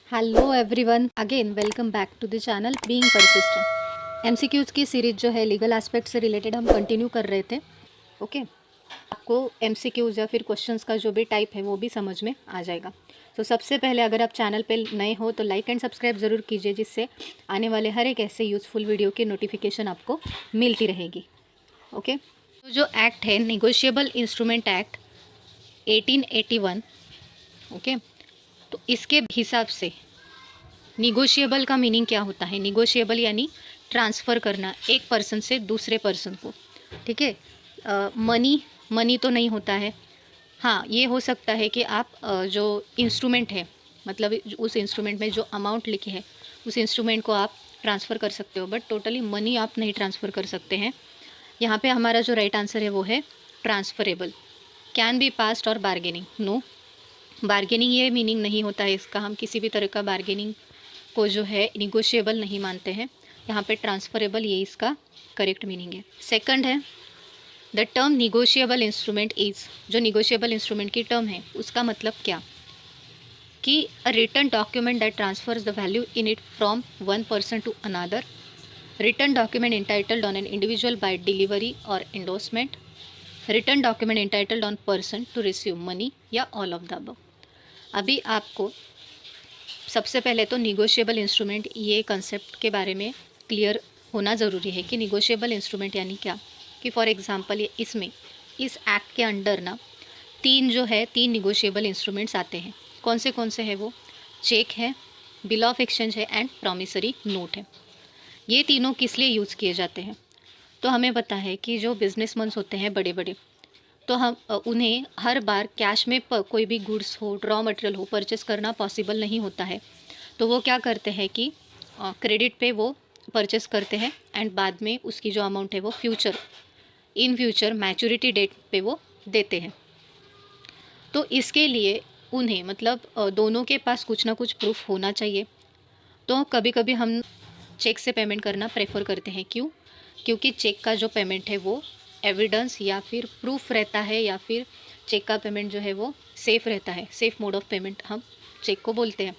Hello everyone, again welcome back to the channel being persistent. MCQs की series जो है legal aspect से related हम कंटिन्यू कर रहे थे। ओके, आपको एमसीक्यूज़ या फिर क्वेश्चंस का जो भी टाइप है वो भी समझ में आ जाएगा। तो सबसे पहले अगर आप चैनल पे नए हो तो लाइक एंड सब्सक्राइब ज़रूर कीजिए, जिससे आने वाले हर एक ऐसे यूज़फुल वीडियो की नोटिफिकेशन आपको मिलती रहेगी। ओके, तो जो एक्ट है निगोशिएबल इंस्ट्रूमेंट एक्ट 1881, ओके, तो इसके हिसाब से निगोशिएबल का मीनिंग क्या होता है। निगोशिएबल यानी ट्रांसफ़र करना एक पर्सन से दूसरे पर्सन को। ठीक है, मनी तो नहीं होता है। हाँ, ये हो सकता है कि आप जो इंस्ट्रूमेंट है, मतलब उस इंस्ट्रूमेंट में जो अमाउंट लिखी है उस इंस्ट्रूमेंट को आप ट्रांसफ़र कर सकते हो, बट टोटली मनी आप नहीं ट्रांसफ़र कर सकते हैं। यहाँ पे हमारा जो राइट आंसर है वो है ट्रांसफरेबल। कैन बी पास्ड और बार्गेनिंग, नो। बार्गेनिंग ये मीनिंग नहीं होता है इसका, हम किसी भी तरह का बार्गेनिंग को जो है निगोशिएबल नहीं मानते हैं। यहाँ पे ट्रांसफरेबल ये इसका करेक्ट मीनिंग है। सेकंड है the term negotiable instrument is, जो निगोशिएबल इंस्ट्रूमेंट की टर्म है उसका मतलब क्या, कि a written document that transfers the value in it from one person to another, written document entitled on an individual by delivery और endorsement, written document entitled on person to receive money, या all of the above. अभी आपको सबसे पहले तो negotiable instrument ये concept के बारे में क्लियर होना ज़रूरी है कि निगोशिएबल इंस्ट्रूमेंट यानी क्या। कि फॉर एग्जांपल ये इसमें इस एक्ट के अंडर ना तीन निगोशिएबल इंस्ट्रूमेंट्स आते हैं। कौन से हैं वो? चेक है, बिल ऑफ एक्सचेंज है एंड प्रॉमिसरी नोट है। ये तीनों किस लिए यूज़ किए जाते हैं? तो हमें पता है कि जो बिजनेसमैन होते हैं बड़े बड़े, तो हम उन्हें हर बार कैश में कोई भी गुड्स हो, रॉ मटेरियल हो, परचेस करना पॉसिबल नहीं होता है। तो वो क्या करते हैं कि क्रेडिट पे वो परचेस करते हैं एंड बाद में उसकी जो अमाउंट है वो इन फ्यूचर मैच्योरिटी डेट पे वो देते हैं। तो इसके लिए उन्हें मतलब दोनों के पास कुछ ना कुछ प्रूफ होना चाहिए। तो कभी कभी हम चेक से पेमेंट करना प्रेफर करते हैं। क्यों? क्योंकि चेक का जो पेमेंट है वो एविडेंस या फिर प्रूफ रहता है, या फिर चेक का पेमेंट जो है वो सेफ़ रहता है। सेफ़ मोड ऑफ पेमेंट हम चेक को बोलते हैं।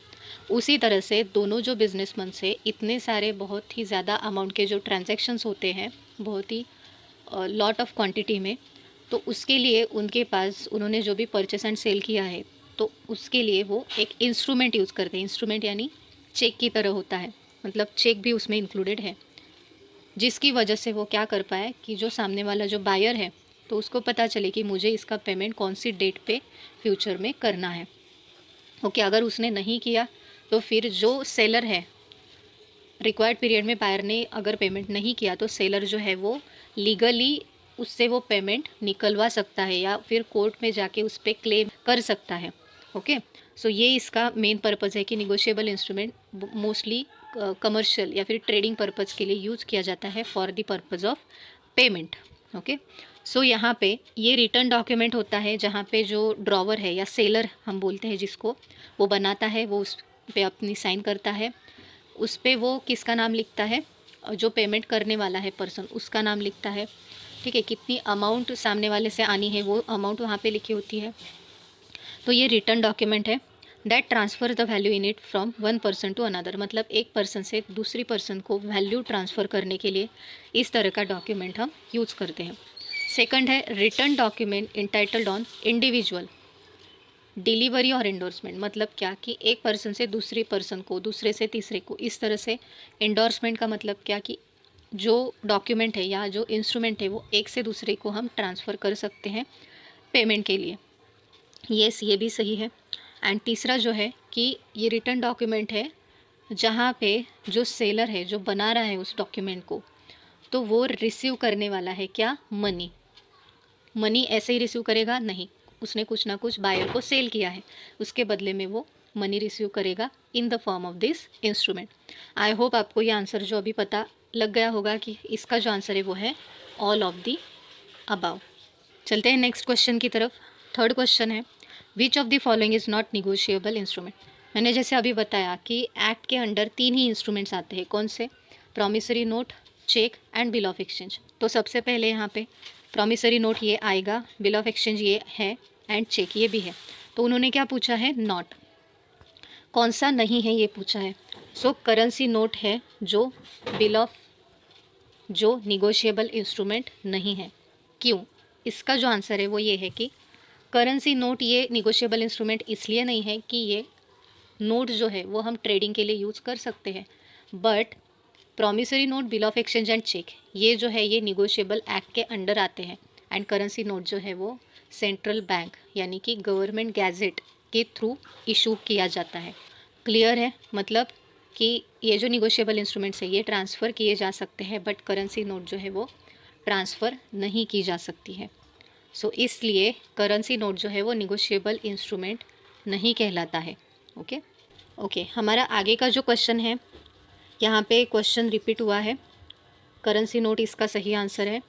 उसी तरह से दोनों जो बिजनेसमैन से इतने सारे बहुत ही ज़्यादा अमाउंट के जो ट्रांजैक्शंस होते हैं, बहुत ही लॉट ऑफ क्वांटिटी में, तो उसके लिए उनके पास उन्होंने जो भी परचेस एंड सेल किया है तो उसके लिए वो एक इंस्ट्रूमेंट यूज़ करते हैं। इंस्ट्रूमेंट यानी चेक की तरह होता है, मतलब चेक भी उसमें इंक्लूडेड है, जिसकी वजह से वो क्या कर पाए कि जो सामने वाला जो बायर है तो उसको पता चले कि मुझे इसका पेमेंट कौन सी डेट पे फ्यूचर में करना है। ओके, अगर उसने नहीं किया तो फिर जो सेलर है, रिक्वायर्ड पीरियड में बायर ने अगर पेमेंट नहीं किया तो सेलर जो है वो लीगली उससे वो पेमेंट निकलवा सकता है, या फिर कोर्ट में जाके उस पर क्लेम कर सकता है। ओके, सो ये इसका मेन पर्पज़ है कि निगोशिएबल इंस्ट्रूमेंट मोस्टली कमर्शियल या फिर ट्रेडिंग पर्पज़ के लिए यूज़ किया जाता है for the purpose of payment. Okay, so यहाँ पे ये रिटर्न डॉक्यूमेंट होता है, जहाँ पे जो ड्रॉवर है या सेलर हम बोलते हैं जिसको, वो बनाता है, वो उस पे अपनी साइन करता है। उस पे वो किसका नाम लिखता है? जो पेमेंट करने वाला है पर्सन, उसका नाम लिखता है। ठीक है, कितनी अमाउंट सामने वाले से आनी है वो अमाउंट वहाँ पे लिखी होती है। तो ये रिटर्न डॉक्यूमेंट है that transfer the value in it from one person to another, मतलब एक पर्सन से दूसरी पर्सन को वैल्यू ट्रांसफ़र करने के लिए इस तरह का डॉक्यूमेंट हम यूज़ करते हैं। सेकंड है return document entitled on individual delivery और एंडोर्समेंट। मतलब क्या कि एक पर्सन से दूसरे पर्सन को, दूसरे से तीसरे को, इस तरह से। एंडोर्समेंट का मतलब क्या कि जो डॉक्यूमेंट है या जो इंस्ट्रूमेंट है वो एक से दूसरे को हम ट्रांसफ़र कर सकते हैं पेमेंट के लिए। येस, ये भी सही है। एंड तीसरा जो है कि ये रिटर्न डॉक्यूमेंट है जहाँ पे जो सेलर है, जो बना रहा है उस डॉक्यूमेंट को, तो वो रिसीव करने वाला है क्या? मनी। मनी ऐसे ही रिसीव करेगा? नहीं, उसने कुछ ना कुछ बायर को सेल किया है, उसके बदले में वो मनी रिसीव करेगा in the form of this instrument. I hope आपको ये आंसर जो अभी पता लग गया होगा कि इसका जो आंसर है वो है ऑल ऑफ दी अबाव। चलते हैं नेक्स्ट क्वेश्चन की तरफ। थर्ड क्वेश्चन है which of the following is not negotiable instrument. मैंने जैसे अभी बताया कि एक्ट के अंडर तीन ही इंस्ट्रूमेंट्स आते हैं। कौन से? Promissory note, cheque and bill of exchange. तो सबसे पहले यहाँ पे प्रॉमिसरी नोट ये आएगा, बिल ऑफ एक्सचेंज ये है, एंड चेक ये भी है। तो उन्होंने क्या पूछा है? नॉट। कौन सा नहीं है ये पूछा है। सो करेंसी नोट है जो बिल ऑफ जो निगोशिएबल इंस्ट्रूमेंट नहीं है। क्यों? इसका जो आंसर है वो ये है कि करेंसी नोट ये निगोशिएबल इंस्ट्रूमेंट इसलिए नहीं है कि ये नोट जो है वो हम ट्रेडिंग के लिए यूज़ कर सकते हैं, but promissory note, bill of exchange and cheque ये जो है ये निगोशिएबल एक्ट के अंडर आते हैं। एंड करेंसी नोट जो है वो सेंट्रल बैंक यानी कि गवर्नमेंट गैजेट के थ्रू इशू किया जाता है। क्लियर है? मतलब कि ये जो निगोशिएबल इंस्ट्रूमेंट्स है ये ट्रांसफ़र किए जा सकते हैं, बट करेंसी नोट जो है वो ट्रांसफ़र नहीं की जा सकती है। सो इसलिए करेंसी नोट जो है वो निगोशिएबल इंस्ट्रूमेंट नहीं कहलाता है। ओके, हमारा आगे का जो क्वेश्चन है, यहाँ पे क्वेश्चन रिपीट हुआ है। करेंसी नोट इसका सही आंसर है।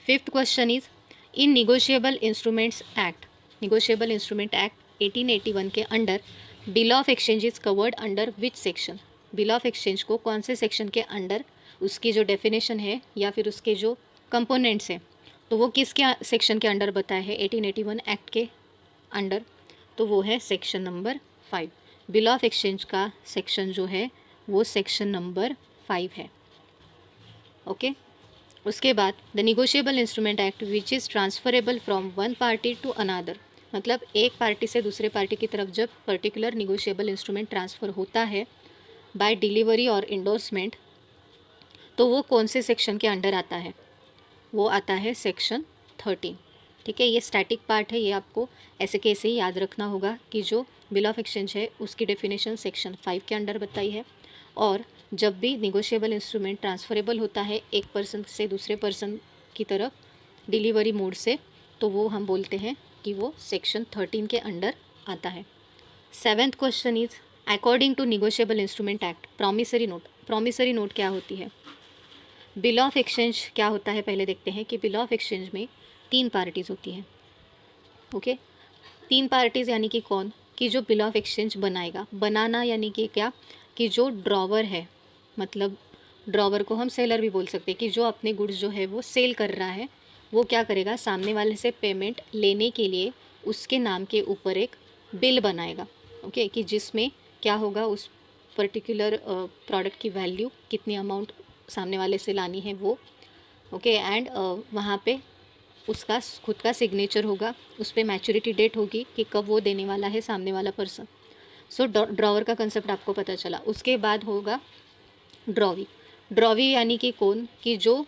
5th question is in negotiable instruments act, negotiable instrument act 1881 के under bill of exchange is covered under which section. Bill of exchange को कौन से सेक्शन के अंडर, उसकी जो डेफिनेशन है या फिर उसके जो कंपोनेंट्स हैं, तो वो किसके सेक्शन के अंडर बताया है 1881 एक्ट के अंडर, तो वो है section number 5। Bill of exchange का सेक्शन जो है वो सेक्शन नंबर 5 है। ओके, उसके बाद the negotiable instrument act which is transferable from one party to another, मतलब एक पार्टी से दूसरे पार्टी की तरफ जब पर्टिकुलर निगोशिएबल इंस्ट्रूमेंट ट्रांसफ़र होता है बाय डिलीवरी और इंडोर्समेंट, तो वो कौन से सेक्शन के अंडर आता है? वो आता है सेक्शन 13। ठीक है, ये स्टैटिक पार्ट है, ये आपको ऐसे कैसे ही याद रखना होगा कि जो बिल ऑफ एक्सचेंज है उसकी डेफिनेशन सेक्शन 5 के अंडर बताई है, और जब भी निगोशिएबल इंस्ट्रूमेंट ट्रांसफरेबल होता है एक पर्सन से दूसरे पर्सन की तरफ डिलीवरी मोड से, तो वो हम बोलते हैं कि वो सेक्शन 13 के अंडर आता है। 7th question is according to negotiable instrument act promissory note, promissory note क्या होती है? बिल ऑफ एक्सचेंज क्या होता है पहले देखते हैं कि बिल ऑफ एक्सचेंज में 3 पार्टीज़ होती हैं। ओके, 3 पार्टीज़ यानी कि कौन? कि जो बिल ऑफ एक्सचेंज बनाएगा, बनाना यानी कि क्या, कि जो ड्रॉवर है, मतलब ड्रॉवर को हम सेलर भी बोल सकते हैं, कि जो अपने गुड्स जो है वो सेल कर रहा है, वो क्या करेगा, सामने वाले से पेमेंट लेने के लिए उसके नाम के ऊपर एक बिल बनाएगा। ओके, कि जिसमें क्या होगा, उस पर्टिकुलर प्रोडक्ट की वैल्यू, कितनी अमाउंट सामने वाले से लानी है वो। ओके, एंड वहाँ पे उसका खुद का सिग्नेचर होगा, उस पर मैच्योरिटी डेट होगी कि कब वो देने वाला है सामने वाला पर्सन। सो ड्रॉवर का कंसेप्ट आपको पता चला। उसके बाद होगा ड्रॉवी। ड्रॉवी यानी कि कौन, कि जो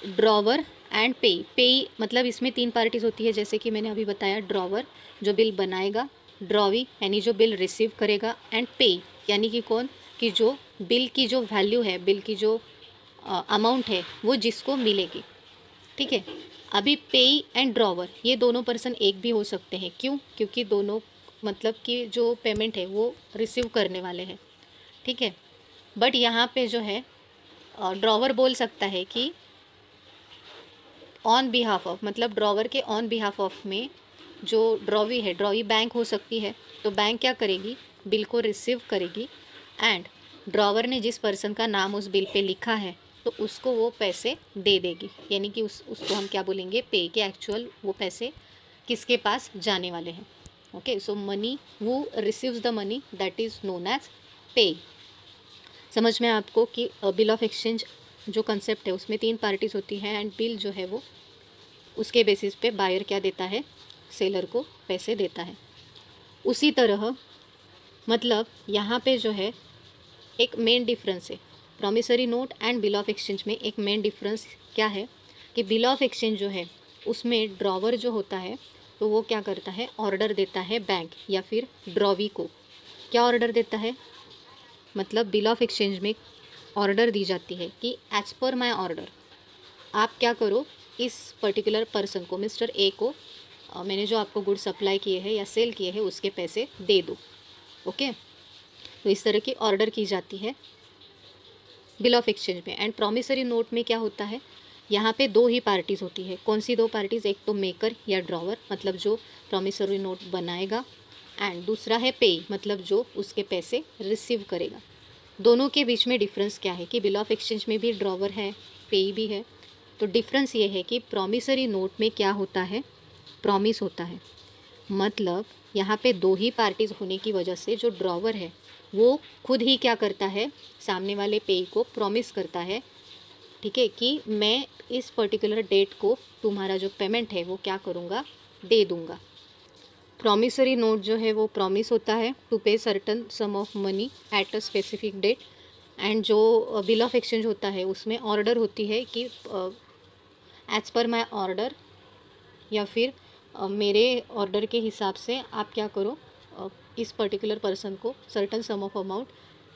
ड्रॉवर एंड पेई मतलब इसमें 3 पार्टीज होती है, जैसे कि मैंने अभी बताया, ड्रॉवर जो बिल बनाएगा, ड्रॉवी यानी जो बिल रिसीव करेगा, एंड पेई यानी कि कौन, कि जो बिल की जो वैल्यू है, बिल की जो अमाउंट है वो जिसको मिलेगी। ठीक है, अभी पेई एंड ड्रॉवर ये दोनों पर्सन एक भी हो सकते हैं। क्यों? क्योंकि दोनों मतलब कि जो पेमेंट है वो रिसीव करने वाले हैं। ठीक है, बट यहाँ पे जो है ड्रॉवर बोल सकता है कि ऑन बिहाफ ऑफ, मतलब ड्रॉवर के ऑन बिहाफ ऑफ में जो ड्रॉवी है, ड्रॉवी बैंक हो सकती है, तो बैंक क्या करेगी, बिल को रिसीव करेगी, एंड ड्रॉवर ने जिस पर्सन का नाम उस बिल पे लिखा है तो उसको वो पैसे दे देगी, यानी कि उसको हम क्या बोलेंगे, पे, के एक्चुअल वो पैसे किसके पास जाने वाले हैं। ओके, सो मनी, वो receives the money, that is known as payee. समझ में आपको कि बिल ऑफ एक्सचेंज जो कंसेप्ट है उसमें 3 पार्टीज होती हैं, एंड बिल जो है वो उसके बेसिस पे बायर क्या देता है, सेलर को पैसे देता है। उसी तरह मतलब यहाँ पे जो है एक मेन डिफरेंस है promissory note and bill of exchange में। एक मेन डिफरेंस क्या है कि बिल ऑफ एक्सचेंज जो है उसमें ड्रॉवर जो होता है तो वो क्या करता है, ऑर्डर देता है बैंक या फिर ड्रॉवी को। क्या ऑर्डर देता है, मतलब बिल ऑफ एक्सचेंज में ऑर्डर दी जाती है कि एज पर माई ऑर्डर आप क्या करो, इस पर्टिकुलर पर्सन को, मिस्टर ए को, मैंने जो आपको गुड सप्लाई किए हैं या सेल किए हैं उसके पैसे दे दो। ओके, तो इस तरह की ऑर्डर की जाती है बिल ऑफ एक्सचेंज में। एंड प्रॉमिसरी नोट में क्या होता है, यहाँ पे 2 ही पार्टीज़ होती है। कौन सी 2 पार्टीज़, एक तो मेकर या ड्रॉवर मतलब जो प्रॉमिसरी नोट बनाएगा, एंड दूसरा है पे मतलब जो उसके पैसे रिसीव करेगा। दोनों के बीच में डिफरेंस क्या है कि बिल ऑफ एक्सचेंज में भी ड्रॉवर है, पे भी है, तो डिफरेंस ये है कि प्रॉमिसरी नोट में क्या होता है, प्रॉमिस होता है, मतलब यहाँ पे 2 ही पार्टीज़ होने की वजह से जो ड्रॉवर है वो खुद ही क्या करता है, सामने वाले पेई को प्रॉमिस करता है, ठीक है, कि मैं इस पर्टिकुलर डेट को तुम्हारा जो पेमेंट है वो क्या करूँगा, दे दूँगा। प्रॉमिसरी नोट जो है वो प्रॉमिस होता है to pay certain sum of money at a specific date. And जो बिल ऑफ एक्सचेंज होता है उसमें ऑर्डर होती है कि एज पर माई ऑर्डर, या फिर मेरे ऑर्डर के हिसाब से आप क्या करो, इस पर्टिकुलर पर्सन को सर्टन सम ऑफ अमाउंट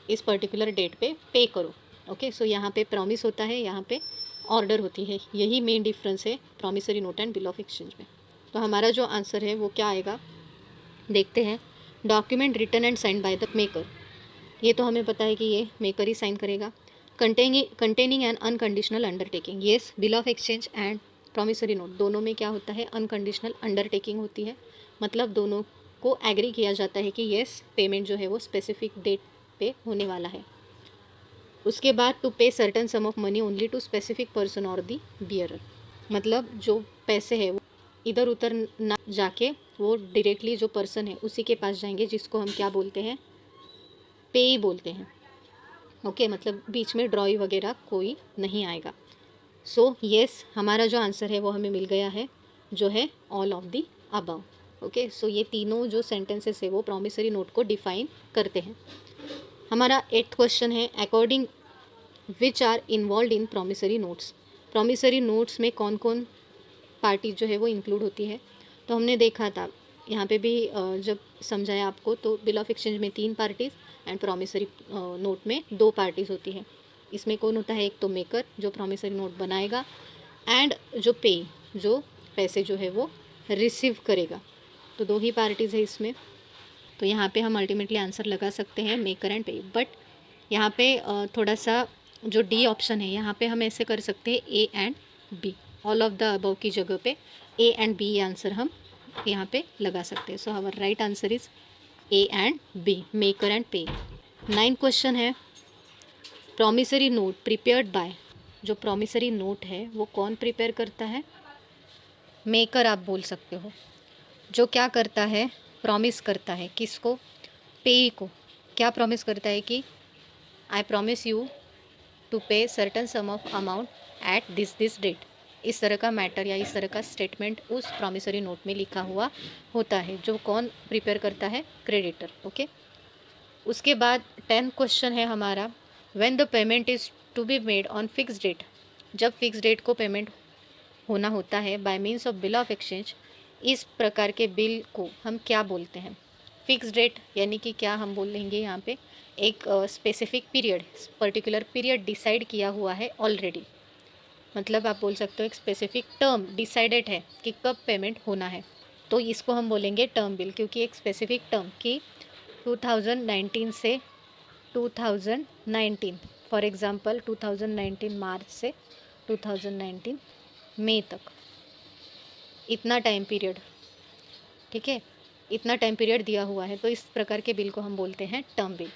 इस पर्टिकुलर डेट पे करो। ओके, सो यहाँ पे प्रॉमिस होता है, यहाँ पे ऑर्डर होती है। यही मेन डिफरेंस है promissory note and bill of exchange में। तो हमारा जो आंसर है वो क्या आएगा, देखते हैं। Document written and sign by the maker, ये तो हमें पता है कि ये मेकर ही साइन करेगा। Containing an unconditional undertaking, yes bill of exchange and promissory note दोनों में क्या होता है, अनकंडीशनल अंडरटेकिंग होती है। मतलब दोनों को एग्री किया जाता है कि येस पेमेंट जो है वो स्पेसिफिक डेट पे होने वाला है। उसके बाद to pay certain sum of money only to specific person और दी बियरर, मतलब जो पैसे है वो इधर उधर ना जाके वो डायरेक्टली जो पर्सन है उसी के पास जाएंगे, जिसको हम क्या बोलते हैं, पे ही बोलते हैं। ओके, मतलब बीच में ड्रॉई वगैरह कोई नहीं आएगा। सो येस हमारा जो आंसर है वो हमें मिल गया है, जो है all of the above. Okay, so ये तीनों जो सेंटेंसेस है वो प्रॉमिसरी नोट को डिफाइन करते हैं। हमारा 8th क्वेश्चन है, according which are involved in promissory notes. Promissory notes में कौन कौन पार्टी जो है वो इंक्लूड होती है। तो हमने देखा था यहाँ पे भी जब समझाया आपको, तो बिल ऑफ एक्सचेंज में 3 पार्टीज़ एंड प्रॉमिसरी नोट में 2 पार्टीज़ होती है। इसमें कौन होता है, एक तो मेकर जो प्रॉमिसरी नोट बनाएगा, एंड जो पे जो पैसे जो है वो रिसीव करेगा। तो 2 ही पार्टीज़ है इसमें। तो यहाँ पे हम अल्टीमेटली आंसर लगा सकते हैं मेकर एंड पे। बट यहाँ पे थोड़ा सा जो डी ऑप्शन है यहाँ पे हम ऐसे कर सकते हैं A and B, all of the above की जगह पे ए एंड बी आंसर हम यहाँ पे लगा सकते हैं। So our right answer is A and B, maker and payee. 9th question है, प्रॉमिसरी नोट प्रिपेयर्ड बाय, जो प्रॉमिसरी नोट है वो कौन प्रिपेयर करता है, मेकर आप बोल सकते हो। जो क्या करता है, प्रॉमिस करता है किसको, पे को। क्या प्रॉमिस करता है कि I promise you to pay certain sum of amount at this date. इस तरह का मैटर या इस तरह का स्टेटमेंट उस प्रॉमिसरी नोट में लिखा हुआ होता है। जो कौन प्रिपेयर करता है, क्रेडिटर। ओके, उसके बाद 10th क्वेश्चन है हमारा, when the payment is to be made on fix date. जब फिक्स डेट को पेमेंट होना होता है by means of bill of exchange, इस प्रकार के बिल को हम क्या बोलते हैं। फिक्स डेट यानी कि क्या हम बोल लेंगे यहाँ पे, एक specific period, particular period decide किया हुआ है ऑलरेडी। मतलब आप बोल सकते हो एक स्पेसिफिक टर्म डिसाइडेड है कि कब पेमेंट होना है, तो इसको हम बोलेंगे टर्म बिल। क्योंकि एक स्पेसिफिक टर्म कि 2019 से 2019, फॉर एग्ज़ाम्पल 2019 मार्च से 2019 मई तक, इतना टाइम पीरियड, ठीक है, इतना टाइम पीरियड दिया हुआ है। तो इस प्रकार के बिल को हम बोलते हैं टर्म बिल,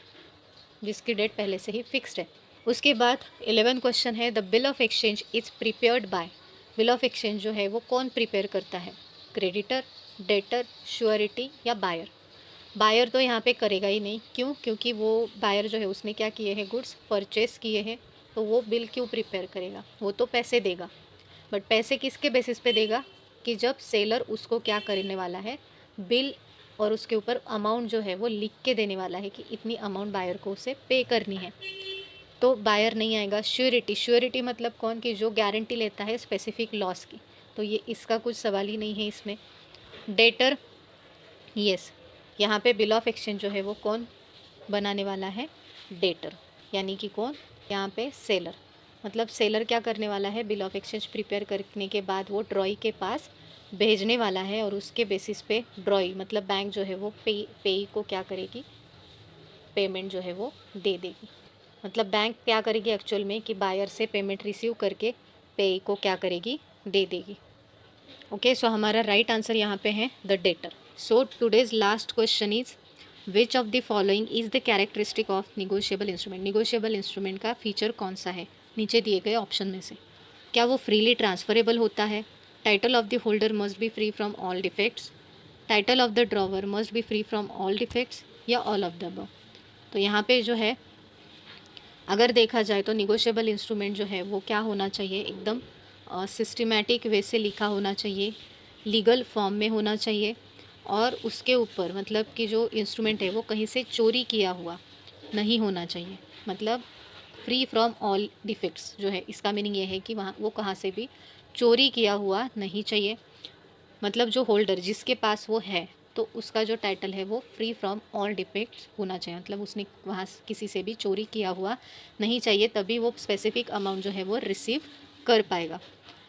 जिसकी डेट पहले से ही फिक्स्ड है। उसके बाद 11 क्वेश्चन है, the bill of exchange is prepared by. Bill of exchange जो है वो कौन प्रिपेयर करता है, क्रेडिटर, डेटर, श्योरिटी या बायर। बायर तो यहाँ पे करेगा ही नहीं, क्यों, क्योंकि वो बायर जो है उसने क्या किए हैं, गुड्स परचेस किए हैं, तो वो बिल क्यों प्रिपेयर करेगा, वो तो पैसे देगा। बट पैसे किसके बेसिस पे देगा, कि जब सेलर उसको क्या करने वाला है, बिल और उसके ऊपर अमाउंट जो है वो लिख के देने वाला है कि इतनी अमाउंट बायर को उसे पे करनी है, तो बायर नहीं आएगा। श्योरिटी, श्योरिटी मतलब कौन, कि जो गारंटी लेता है स्पेसिफिक लॉस की, तो ये इसका कुछ सवाल ही नहीं है इसमें। डेटर, यस, यहाँ पे बिल ऑफ एक्सचेंज जो है वो कौन बनाने वाला है, डेटर, यानी कि कौन, यहाँ पे सेलर। मतलब सेलर क्या करने वाला है, बिल ऑफ एक्सचेंज प्रिपेयर करने के बाद वो ड्रॉई के पास भेजने वाला है, और उसके बेसिस पे ड्रॉई मतलब बैंक जो है वो पेई को क्या करेगी, पेमेंट जो है वो दे देगी। मतलब बैंक क्या करेगी एक्चुअल में, कि बायर से पेमेंट रिसीव करके पेई को क्या करेगी, दे देगी। ओके, सो हमारा राइट आंसर यहाँ पे है the debtor. So today's last question is, which of the following is the characteristic of negotiable instrument. Negotiable instrument का फीचर कौन सा है, नीचे दिए गए ऑप्शन में से। क्या वो फ्रीली ट्रांसफरेबल होता है, title of the holder must be free from all defects, title of the drawer must be free from all defects, या ऑल ऑफ द अबव। तो यहाँ पे जो है अगर देखा जाए तो निगोशिएबल इंस्ट्रूमेंट जो है वो क्या होना चाहिए, एकदम सिस्टमेटिक वे से लिखा होना चाहिए, लीगल फॉर्म में होना चाहिए, और उसके ऊपर मतलब कि जो इंस्ट्रूमेंट है वो कहीं से चोरी किया हुआ नहीं होना चाहिए। मतलब फ्री फ्रॉम ऑल डिफेक्ट्स जो है, इसका मीनिंग ये है कि वहाँ वो कहाँ से भी चोरी किया हुआ नहीं चाहिए। मतलब जो होल्डर जिसके पास वो है तो उसका जो टाइटल है वो फ्री फ्रॉम ऑल डिफेक्ट्स होना चाहिए। मतलब उसने वहाँ किसी से भी चोरी किया हुआ नहीं चाहिए, तभी वो स्पेसिफिक अमाउंट जो है वो रिसीव कर पाएगा।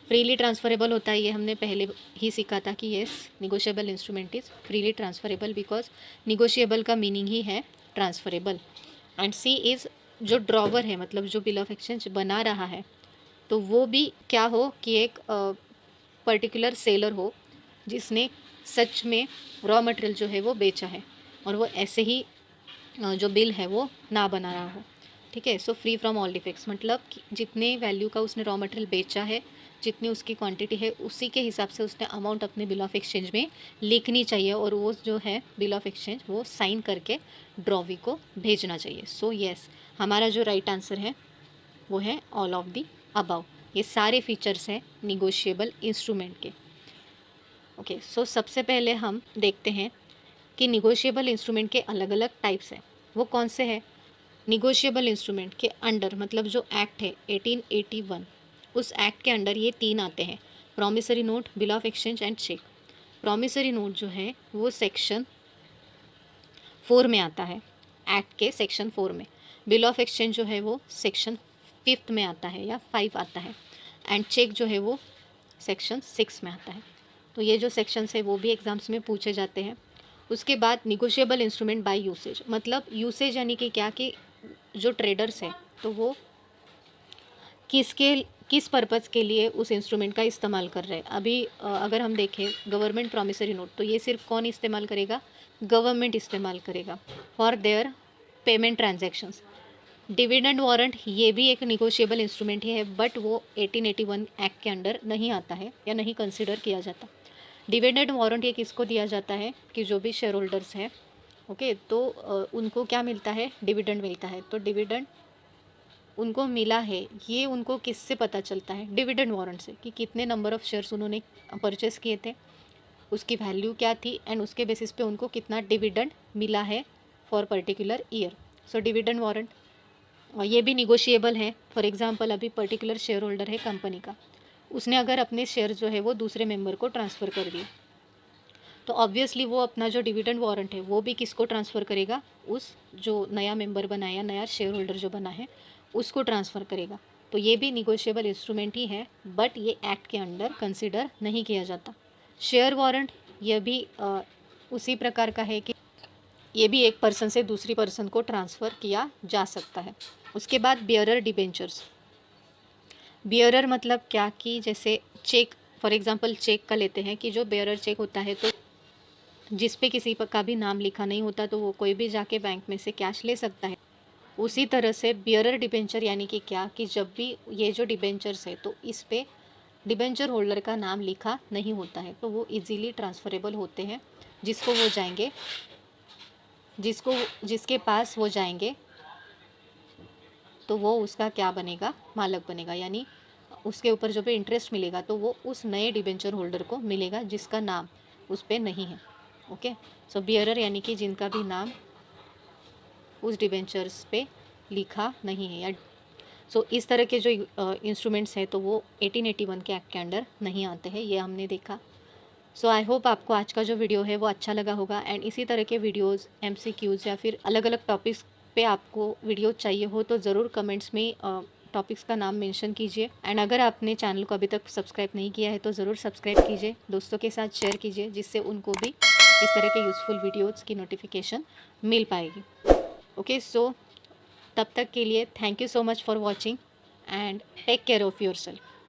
फ्रीली ट्रांसफरेबल होता है, ये हमने पहले ही सीखा था कि yes negotiable instrument is freely transferable, because negotiable का मीनिंग ही है ट्रांसफरेबल। एंड सी इज़ जो ड्रॉवर है, मतलब जो बिल ऑफ एक्सचेंज बना रहा है, तो वो भी क्या हो कि एक पर्टिकुलर सेलर हो जिसने सच में रॉ मटेरियल जो है वो बेचा है, और वो ऐसे ही जो बिल है वो ना बना रहा हो। ठीक है, so free from all defects मतलब कि जितने वैल्यू का उसने रॉ मटेरियल बेचा है, जितनी उसकी क्वांटिटी है, उसी के हिसाब से उसने अमाउंट अपने बिल ऑफ एक्सचेंज में लिखनी चाहिए, और वो जो है बिल ऑफ एक्सचेंज वो साइन करके ड्रॉवी को भेजना चाहिए। सो येस, हमारा जो राइट आंसर है वो है ऑल ऑफ दी अबाव। ये सारे फीचर्स हैं निगोशिएबल इंस्ट्रूमेंट के। ओके, सो सबसे पहले हम देखते हैं कि निगोशिएबल इंस्ट्रूमेंट के अलग अलग टाइप्स हैं, वो कौन से हैं। निगोशिएबल इंस्ट्रूमेंट के अंडर मतलब जो एक्ट है 1881, उस एक्ट के अंडर ये 3 आते हैं, promissory note, bill of exchange and cheque. Promissory note जो है वो सेक्शन 4 में आता है, एक्ट के सेक्शन 4 में। बिल ऑफ एक्सचेंज जो है वो सेक्शन 5 में आता है या 5 आता है, एंड चेक जो है वो सेक्शन 6 में आता है। तो ये जो सेक्शंस है वो भी एग्जाम्स में पूछे जाते हैं। उसके बाद निगोशिएबल इंस्ट्रूमेंट बाय यूसेज, मतलब यूसेज यानी कि क्या कि जो ट्रेडर्स है तो वो किस पर्पज़ के लिए उस इंस्ट्रूमेंट का इस्तेमाल कर रहे हैं। अभी अगर हम देखें गवर्नमेंट प्रॉमिसरी नोट, तो ये सिर्फ कौन इस्तेमाल करेगा, गवर्नमेंट इस्तेमाल करेगा for their payment transactions. Dividend warrant ये भी एक निगोशिएबल इंस्ट्रूमेंट ही है, बट वो 1881 एक्ट के अंडर नहीं आता है या नहीं कंसिडर किया जाता। डिविडेंड वारंट ये किसको दिया जाता है कि जो भी शेयर होल्डर्स हैं, ओके, तो उनको क्या मिलता है, डिविडेंड मिलता है। तो डिविडेंड उनको मिला है, ये उनको किससे पता चलता है, डिविडेंड वारंट से, कि कितने नंबर ऑफ़ शेयर्स उन्होंने परचेस किए थे, उसकी वैल्यू क्या थी, एंड उसके बेसिस पे उनको कितना डिविडेंड मिला है for particular year. So dividend warrant ये भी निगोशिएबल है। फॉर एग्जांपल अभी पर्टिकुलर शेयर होल्डर है कंपनी का, उसने अगर अपने शेयर जो है वो दूसरे मेंबर को ट्रांसफ़र कर दिए, तो ऑब्वियसली वो अपना जो डिविडेंड वारंट है वो भी किसको ट्रांसफ़र करेगा, उस जो नया मेंबर बना है या नया शेयर होल्डर जो बना है उसको ट्रांसफ़र करेगा। तो ये भी निगोशिएबल इंस्ट्रूमेंट ही है, बट ये एक्ट के अंडर कंसिडर नहीं किया जाता। शेयर वारंट यह भी उसी प्रकार का है कि ये भी एक पर्सन से दूसरी पर्सन को ट्रांसफ़र किया जा सकता है। उसके बाद बियरर डिबेंचर्स। बियरर मतलब क्या कि जैसे चेक, फॉर एग्जांपल चेक का लेते हैं कि जो बियरर चेक होता है तो जिस पे किसी का भी नाम लिखा नहीं होता, तो वो कोई भी जाके बैंक में से कैश ले सकता है। उसी तरह से बियरर डिबेंचर यानी कि क्या कि जब भी ये जो डिबेंचर्स है तो इस पे डिबेंचर होल्डर का नाम लिखा नहीं होता है, तो वो इजीली ट्रांसफरेबल होते हैं। जिसको वो जाएंगे, जिसके पास वो जाएंगे तो वो उसका क्या बनेगा, मालक बनेगा, यानी उसके ऊपर जो भी इंटरेस्ट मिलेगा तो वो उस नए डिबेंचर होल्डर को मिलेगा जिसका नाम उस पर नहीं है। ओके, सो बियरर यानी कि जिनका भी नाम उस डिबेंचर्स पे लिखा नहीं है, या सो इस तरह के जो इंस्ट्रूमेंट्स हैं तो वो 1881 के एक्ट के अंडर नहीं आते हैं, ये हमने देखा। सो आई होप आपको आज का जो वीडियो है वो अच्छा लगा होगा, एंड इसी तरह के वीडियोस MCQs या फिर अलग अलग टॉपिक्स पे आपको वीडियो चाहिए हो तो ज़रूर कमेंट्स में टॉपिक्स का नाम मेंशन कीजिए। एंड अगर आपने चैनल को अभी तक सब्सक्राइब नहीं किया है तो ज़रूर सब्सक्राइब कीजिए, दोस्तों के साथ शेयर कीजिए, जिससे उनको भी इस तरह के यूज़फुल वीडियोज़ की नोटिफिकेशन मिल पाएगी। ओके, सो तब तक के लिए thank you so much for watching and take care of yourself.